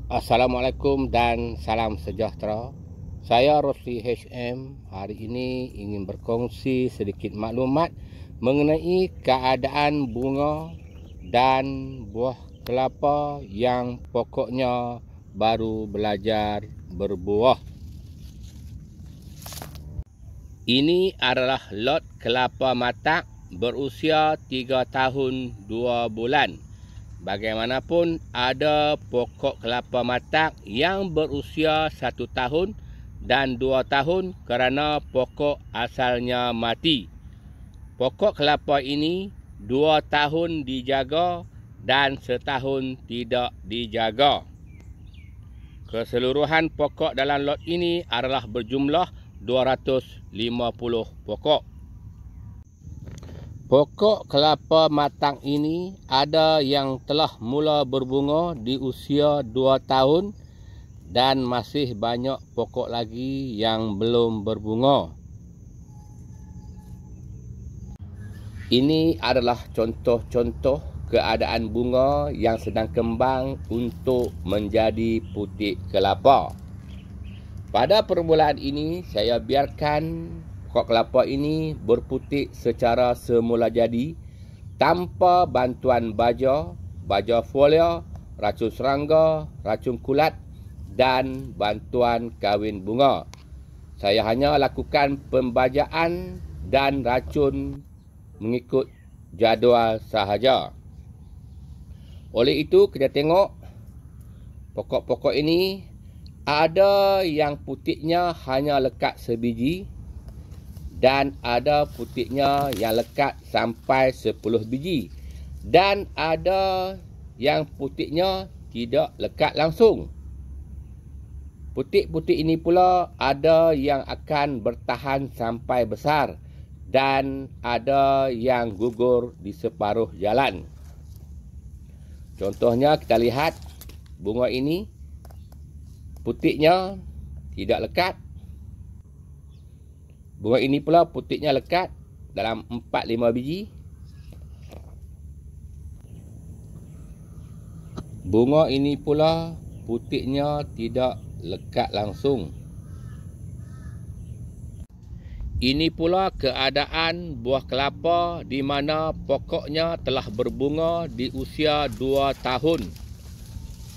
Assalamualaikum dan salam sejahtera. Saya Rosli HM. Hari ini ingin berkongsi sedikit maklumat mengenai keadaan bunga dan buah kelapa yang pokoknya baru belajar berbuah. Ini adalah lot kelapa matak berusia 3 tahun 2 bulan. Bagaimanapun, ada pokok kelapa matak yang berusia 1 tahun dan 2 tahun kerana pokok asalnya mati. Pokok kelapa ini 2 tahun dijaga dan 1 tahun tidak dijaga. Keseluruhan pokok dalam lot ini adalah berjumlah 250 pokok. Pokok kelapa matang ini ada yang telah mula berbunga di usia 2 tahun dan masih banyak pokok lagi yang belum berbunga. Ini adalah contoh-contoh keadaan bunga yang sedang kembang untuk menjadi putik kelapa. Pada permulaan ini saya biarkan pokok kelapa ini berputik secara semula jadi tanpa bantuan baja folia, racun serangga, racun kulat dan bantuan kawin bunga. Saya hanya lakukan pembajaan dan racun mengikut jadual sahaja. Oleh itu kita tengok pokok-pokok ini ada yang putiknya hanya lekat sebiji dan ada putiknya yang lekat sampai 10 biji. Dan ada yang putiknya tidak lekat langsung. Putik-putik ini pula ada yang akan bertahan sampai besar. Dan ada yang gugur di separuh jalan. Contohnya kita lihat bunga ini. Putiknya tidak lekat. Bunga ini pula putiknya lekat dalam 4-5 biji. Bunga ini pula putiknya tidak lekat langsung. Ini pula keadaan buah kelapa di mana pokoknya telah berbunga di usia 2 tahun.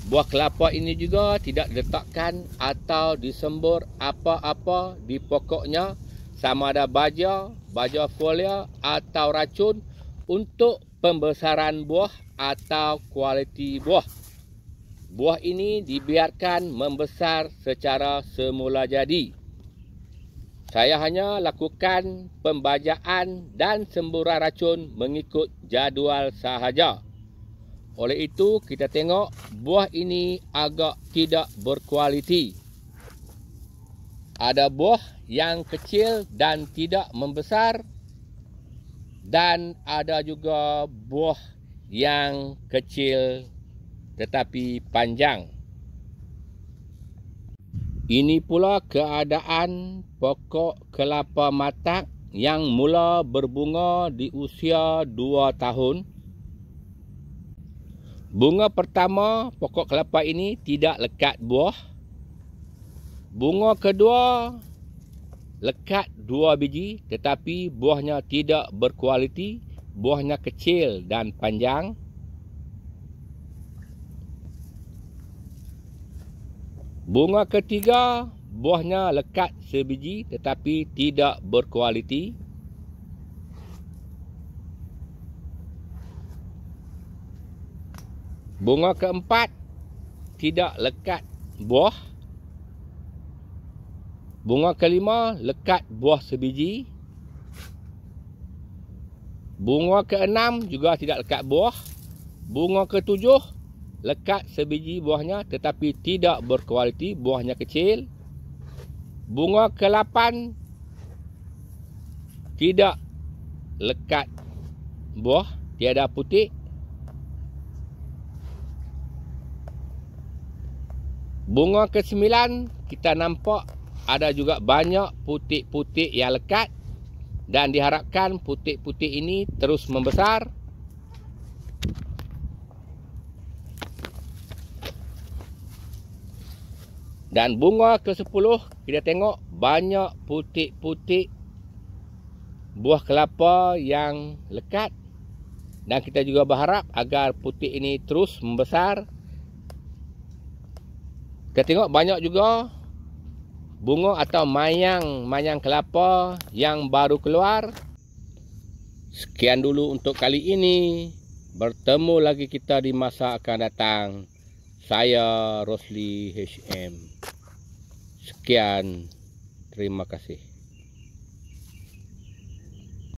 Buah kelapa ini juga tidak diletakkan atau disembur apa-apa di pokoknya, sama ada baja folia atau racun untuk pembesaran buah atau kualiti buah. Buah ini dibiarkan membesar secara semula jadi. Saya hanya lakukan pembajaan dan semburan racun mengikut jadual sahaja. Oleh itu kita tengok buah ini agak tidak berkualiti. Ada buah yang kecil dan tidak membesar. Dan ada juga buah yang kecil tetapi panjang. Ini pula keadaan pokok kelapa matak yang mula berbunga di usia 2 tahun. Bunga pertama pokok kelapa ini tidak lekat buah. Bunga kedua lekat 2 biji tetapi buahnya tidak berkualiti, buahnya kecil dan panjang. Bunga ketiga buahnya lekat sebiji tetapi tidak berkualiti. Bunga keempat tidak lekat buah. Bunga kelima lekat buah sebiji. Bunga keenam juga tidak lekat buah. Bunga ketujuh lekat sebiji buahnya tetapi tidak berkualiti, buahnya kecil. Bunga ke-8 tidak lekat buah, tiada putik. Bunga ke-9 kita nampak ada juga banyak putik-putik yang lekat dan diharapkan putik-putik ini terus membesar. Dan bunga ke-10 kita tengok banyak putik-putik buah kelapa yang lekat. Dan kita juga berharap agar putik ini terus membesar. Kita tengok banyak juga bunga atau mayang kelapa yang baru keluar. Sekian dulu untuk kali ini. Bertemu lagi kita di masa akan datang. Saya Rosli HM. Sekian, terima kasih.